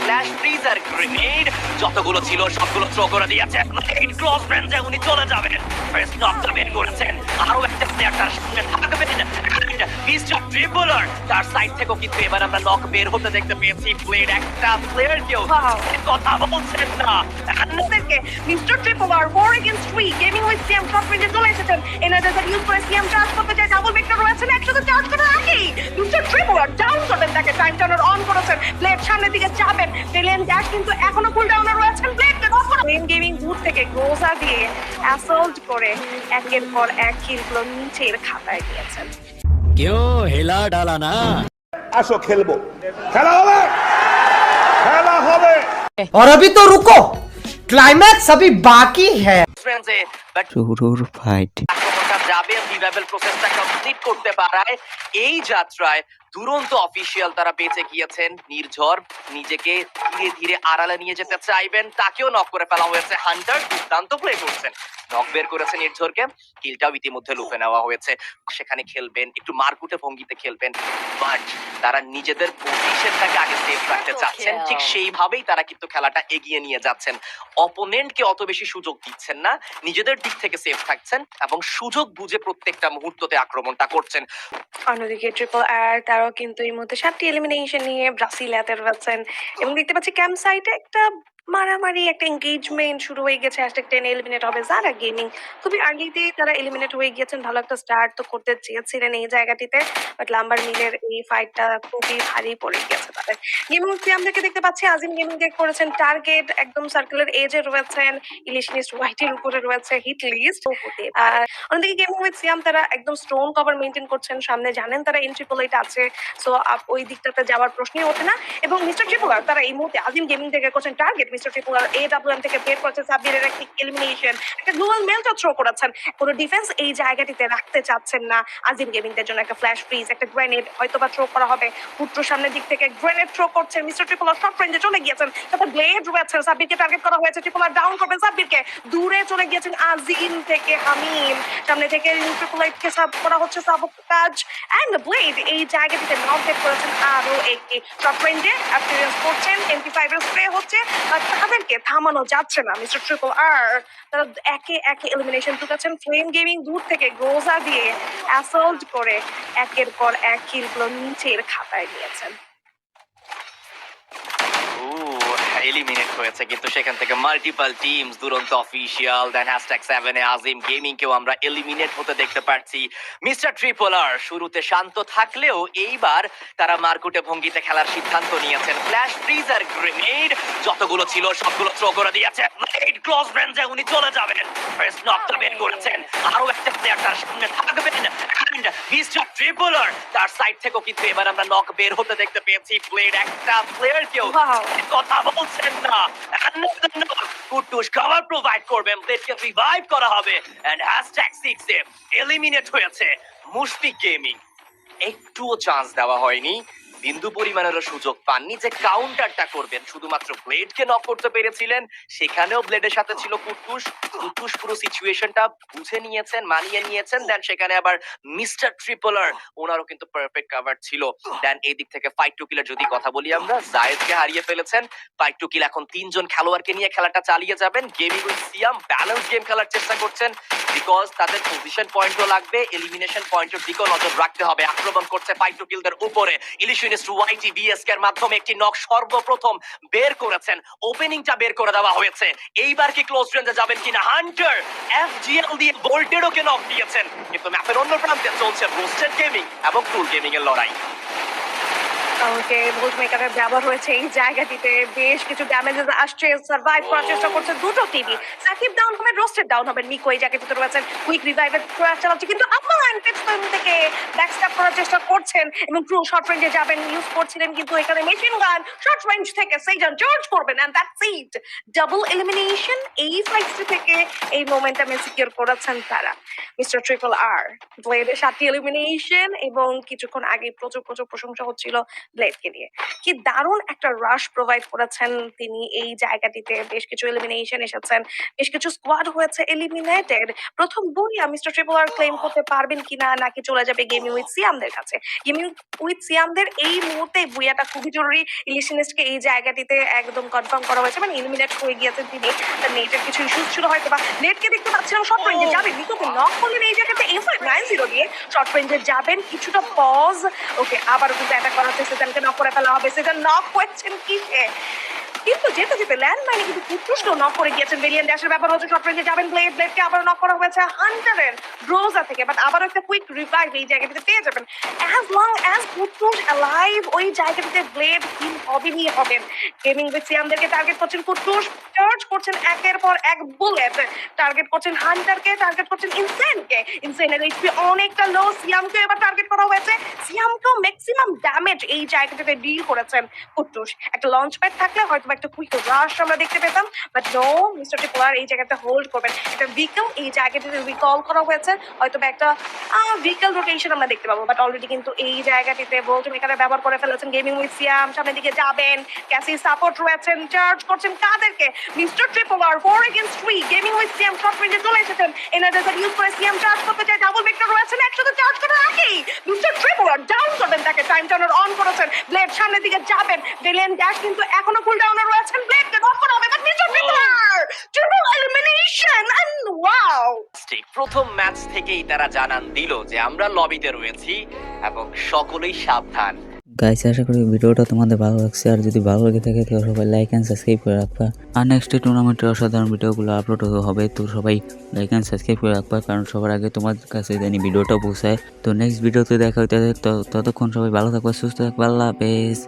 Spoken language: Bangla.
ফ্ল্যাশ ফ্রিজার গ্রেনেড যতগুলো ছিল সবগুলো থ্রো করে দিয়েছে। ক্লোজ রেঞ্জে উনি চলে যাবেন। ফার্স্ট নকটা বের করেছেন। আরো একটা প্লেয়ার তার সামনে থাকবেন। মিস্টার ট্রিপলার তার সাইড থেকেও কিন্তু এবার আমরা নক বের হতে দেখতে পেয়েছি। প্লেয়ার একটা প্লেয়ার কেউ কথা বলছেন না। আপনাদেরকে mister Tripler 4 against 3 gaming with CM short রেঞ্জে চলে এসেছেন। এনার্জাইজার ইউজ করে সিএম চার্জ করতে চায়, ডাবল ভেক্টর রয়েছেন, একসাথে চার্জ করার আগেই মিস্টার ট্রিপলার ডাউন করবেন, তাকে টাইম টার্নার অন করেছেন। ব্লেড সামনের দিকে যাবেন, ফেলেন ড্যাশ কিন্তু এখনো কুল ডাউনে রয়েছেন। ব্লেডকে নক করে গেমিং বুথ থেকে গ্রোজা দিয়ে অ্যাসল্ট করে একের পর এক কিলগুলো নিচের খাতায় দিয়েছেন। क्यों हिला डाला ना। আসো খেলবো, খেলা হবে, খেলা হবে। और अभी तो रुको, क्लाइमैक्स अभी बाकी है। ফ্রেন্ডসে বাট শুরুর ফাইট আক্রমণটা যাবে রিভাইভাল প্রসেসটা কমপ্লিট করতে পারায় এই যাত্রায় দুরন্ত অফিসিয়াল তারা বেঁচে গিয়েছেন। নির্ঝর নিজেকে ধীরে ধীরে আড়ালে নিয়ে যেতে চাইবেন, তাকেও নক করে ফেলা হয়েছে। হান্টার দুর্দান্ত প্লে করছেন, নক বের করেছে নির্ঝরকে। কিলটাও ইতিমধ্যে লুফে নেওয়া হয়েছে। সেখানে খেলবেন, একটু মারকুটে ভঙ্গিতে খেলবেন, বাট তারা নিজেদের পজিশনটাকে আগে সেফ রাখতে চাচ্ছেন। ঠিক সেইভাবেই তারা কিন্তু খেলাটা এগিয়ে নিয়ে যাচ্ছেন। অপোনেন্টকে অত বেশি সুযোগ দিচ্ছেন না, নিজেদের দিক থেকে সেফ থাকছেন এবং সুযোগ বুঝে প্রত্যেকটা মুহূর্ততে আক্রমণটা করছেন। অন্যদিকে ট্রিপল আর তারাও কিন্তু এই মুহূর্তে 7টি এলিমিনেশন নিয়ে ব্রাসিলিয়াতে রয়েছেন এবং দেখতে পাচ্ছি ক্যাম্প সাইটে একটা মারামারি, একটা এঙ্গেজমেন্ট শুরু হয়ে গেছে। #10 এলিমিনেট হবে যারা গেমিং। খুবই আর্লিতে তারা এলিমিনেট হয়ে গিয়েছেন। ভালো একটা স্টার্ট তো করতে চেয়েছিলেন এই জায়গাটিতে, বাট লাম্বার মিলের এই ফাইটটা খুবই ভারী পড়ে গিয়েছে তাদের। গেমিং আমাদেরকে দেখতে পাচ্ছি আজিম গেমিং টেক করেছেন টার্গেট, একদম সার্কেলের এজে রয়েছেন। ইলিশনিস্ট হোয়াইটের উপরে রয়েছে হিট লিস্ট। আর অন্যদিকে গেমিং উইথ সিয়াম তারা একদম স্টোন কভার মেইনটেইন করছেন। সামনে জানেন তারা এন্ট্রি পোলাইট আছে, সো ওই দিকটাতে যাওয়ার প্রশ্নই ওঠে না। এবং মিস্টার ট্রিপলার তারা এই মুহূর্তে আজিম গেমিং থেকে করছেন টার্গেট। মিস্টার ট্রিপলার AWM থেকে বের করেছে সাব্বিরের একটা এলিমিনেশন, একটা গ্লোবাল মেলটা থ্রো করেছেন। কোনো ডিফেন্স এই জায়গাটিতে রাখতে চাচ্ছেন না আজিম গেমিংদের জন্য। একটা ফ্ল্যাশ ফ্রিজ, একটা গ্রেনেড হয়তোবা থ্রো করা হবে। পুত্র সামনের দিক থেকে গ্রেনেড থ্রো করছেন। মিস্টার ট্রিপলার শর্ট রেঞ্জে চলে গিয়েছেন, তারপর ব্লেড রয়েছে। সাব্বিরকে টার্গেট করা হয়েছে, ট্রিপলার ডাউন করবেন সাব্বিরকে। দূরে চলে গিয়েছেন আজিম থেকে হামিম, সামনে থেকে ট্রিপলাইটকে সাব করা হচ্ছে সাবোটাজ এন্ড ব্লেড এই জায়গাটিতে নক বের করেছেন। আরো একটি শর্ট রেঞ্জে অ্যাপিয়ারেন্স করছেন, MP5 এর স্প্রে হচ্ছে, আর তাদেরকে থামানো যাচ্ছে না। মিস্টার ট্রিপল আর তারা একে একে এলিমিনেশন টুকাচ্ছেন। ফ্লেম গেমিং দূর থেকে গ্রোজা দিয়ে অ্যাসল্ট করে একের পর এক কিলগুলো নিচের খাতায় নিয়েছেন। এলিমিনেট হয়েছে কিন্তু সেখান থেকে মাল্টিপল টিমস, দুরন্ত অফিসিয়াল, দেন #7 এ আজিম গেমিং কেও আমরা এলিমিনেট হতে দেখতে পাচ্ছি। মিস্টার ট্রিপলার শুরুতে শান্ত থাকলেও এইবার তারা মারকুটে ভঙ্গিতে খেলার সিদ্ধান্ত নিয়েছেন। ফ্ল্যাশ ফ্রিজার গ্রেনেড যতগুলো ছিল সবগুলো থ্রো করে দিয়েছে। ক্লোজ রেঞ্জে উনি চলে যাবেন। ফার্স্ট নকটা বের করেছেন। আরো একটা প্লেয়ার তার সামনে থাকবেন। মিস্টার ট্রিপলার তার সাইড থেকেও কিন্তু এবার আমরা নক বের হতে দেখতে পেয়েছি। প্লেয়ার একটা প্লেয়ার কেউ কথা বলছেন না। কুটুস কভার প্রোভাইড করবেন, প্লেটকে রিভাইভ করা হবে এন্ড #6 এ এলিমিনেট হয়েছে মুশফিক গেমিং। একটুও চান্স দেওয়া হয়নি, বিন্দু পরিমাণেরও সুযোগ পাননি যে কাউন্টারটা করবেন। শুধুমাত্র ব্লেডকে নক করতে পেরেছিলেন, সেখানেও ব্লেডের সাথে ছিল কুটুস। কুটুস পুরো সিচুয়েশনটা বুঝে নিয়েছেন, মানিয়ে নিয়েছেন। দেন সেখানে আবার মিস্টার ট্রিপলার ওনারও কিন্তু পারফেক্ট কভার ছিল। দেন এই দিক থেকে ফাইট টু কিলের যদি কথা বলি আমরা, জায়েদকে হারিয়ে ফেলেছেন। ফাইট টু কিল এখন 3 জন খেলোয়াড়কে নিয়ে খেলাটা চালিয়ে যাবেন। Gaming with Siam balance game খেলার চেষ্টা করছেন, বিকজ তাদের পজিশন পয়েন্টও লাগবে, এলিমিনেশন পয়েন্টের দিকেও নজর রাখতে হবে। আক্রমণ করছে ফাইট টু কিলদের উপরে। ইলিশনিস্ট ওয়াইটি VSK এর মাধ্যমে একটি নক সর্বপ্রথম বের করেছেন। ওপেনিংটা বের করে দেওয়া হয়েছে। এইবার কি ক্লোজ রেঞ্জে যাবেন কিনা? হান্টার FGL দিয়ে বোল্টেডোকে নক দিয়েছেন, কিন্তু ম্যাপের অন্য প্রান্তে চলছে রোস্টেড গেমিং এবং টুল গেমিং এর লড়াই। ওকে, ভোল্ট মেকারের ব্যবহার হয়েছে এই জায়গাটিতে, বেশ কিছু ড্যামেজেস আসছে। সার্ভাইভ করার চেষ্টা করছে দুটো টিমই। সাকিব ডাউন হবে, রোস্টেড ডাউন হবে। নিকো এই জায়গাটিতে রয়েছেন, কুইক রিভাইভের প্রয়াস চালাচ্ছে, কিন্তু আপনার অ্যান্টেক্স থেকে ব্যাকস্ট্যাপ করার চেষ্টা করছেন এবং ট্রু শর্ট রেঞ্জে যাবেন ইউজ করছিলেন, কিন্তু এখানে মেশিন গান শর্ট রেঞ্জ থেকে সেইজন জর্জ করবেন and that's it. Double elimination এই ফাইটটি থেকে এই মোমেন্টামে সিকিউর করেছেন তারা। মিস্টার ট্রিপল আর ব্লেডের 7টি এলিমিনেশন এবং কিছুক্ষণ আগে প্রচুর প্রশংসা হচ্ছিল ব্লেডকে নিয়ে। কি দারুণ একটা রাশ প্রোভাইড করেছেন তিনি এই জায়গাটিতে। বেশ কিছু এলিমিনেশন এসেছেন, বেশ কিছু স্কোয়াড হয়েছে এলিমিনেটেড। প্রথম বুইয়া মিস্টার ট্রিপল আর ক্লেম করতে পারবেন কিনা, নাকি চলে যাবে গেমিং উইথ সিয়ামদের কাছে? গেমিং উইথ সিয়ামদের এই মুহূর্তে বুইয়াটা খুবই জরুরি। ইলিশনিস্টকে এই জায়গাটিতে একদম কনফার্ম করা হয়েছে, মানে এলিমিনেট হয়ে গিয়েছেন তিনি। তার নেটের কিছু ইস্যুস ছিল হয়তো, বা নেটকে দেখতে পাচ্ছিলাম শর্ট রেঞ্জে যাবেন, নিকোকে নক করলেন এই জায়গাতে M590 দিয়ে শর্ট রেঞ্জে যাবেন। কিছুটা পজ, ওকে আবারও কিন্তু অ্যাটাক করা হচ্ছে, সেজানকে নক করে ফেলা হবে। সেজান নক হয়েছেন কিসে? কিন্তু যেতে যেতে ল্যান্ড মাইনে কিন্তু কুটুসকে নক করে গিয়েছেন। ভেরিয়ান ড্যাশের ব্যাপার হচ্ছে, শর্ট রেঞ্জে যাবেন ব্লেডকে আবার নক করা হয়েছে হান্টারের রোজা থেকে, বাট আবারও একটা কুইক রিভাইভ এই জায়গাটিতে পেয়ে যাবেন। As long as Kutus alive, ওই জায়গাটিতে ব্লেড কিল হবেনই হবেন। গেমিং উইথ সিয়ামদেরকে টার্গেট করছেন কুটুস, চার্জ করছেন একের পর এক বুলেট, টার্গেট করছেন হান্টারকে, টার্গেট করছেন ইনসেনকে। ইনসেনের এইচপি অনেকটা লো, সিয়ামকে এবার টার্গেট করা হয়েছে। সিয়ামকেও ম্যাক্সিমাম ড্যামেজ এই জায়গাটাতে ডিল করেছেন কুটুস। একটা লঞ্চ প্যাড থাকলে হয়তো একটা কুইক রাশ আমরা দেখতে পেতাম, বাট নো, মিস্টার ট্রিপল আর এই জায়গাতে হোল্ড করবেন। একটা ভিকেল এই জায়গাটিতে রিকল করা হয়েছে, হয়তো একটা ভিকেল রোটেশন আমরা দেখতে পাবো, বাট অলরেডি কিন্তু এই জায়গাটিতে বোল্ট মেকারে ব্যবহার করে ফেলেছেন গেমিং উইথ সিয়াম। সামনের দিকে যাবেন, ক্যাসি সাপোর্ট রয়েছেন, চার্জ করছেন কাদেরকে? Mister triple R 4 against 3 gaming with Siam short রেঞ্জে চলে এসেছেন। এনার্জাইজার ইউজ করে সিয়াম চার্জ করতে চায়, ডাবল ভেক্টর রয়েছেন, একসাথে চার্জ করার আগেই মিস্টার ট্রিপল আর ডাউন করবেন তাকে। টাইম টার্নার অন করেছেন, ব্লেড সামনের দিকে যাবেন, ভেলিয়ান ড্যাশ কিন্তু এখনো ফুল ডাউনে রয়েছেন, ব্লেডকে নক করা হবে, but mister triple R triple elimination and wow. প্রথম ম্যাচ থেকেই তারা জানান দিল যে আমরা লবিতে রয়েছি এবং সকলেই সাবধান। গাইস, আশা করি ভিডিওটা তোমাদের ভালো লাগছে, আর যদি ভালো লেগে থাকে তো সবাই লাইক অ্যান্ড সাবস্ক্রাইব করে রাখবা। আর নেক্সট টুর্নামেন্টের অসাধারণ ভিডিওগুলো আপলোড হবে, তো সবাই লাইক অ্যান্ড সাবস্ক্রাইব করে রাখবা, কারণ সবার আগে তোমাদের কাছে জানি ভিডিওটা পৌঁছায়। তো নেক্সট ভিডিওতে দেখা হইতে, ততক্ষণ সবাই ভালো থাকবা, সুস্থ থাকবা, আল্লাহ হাফেজ।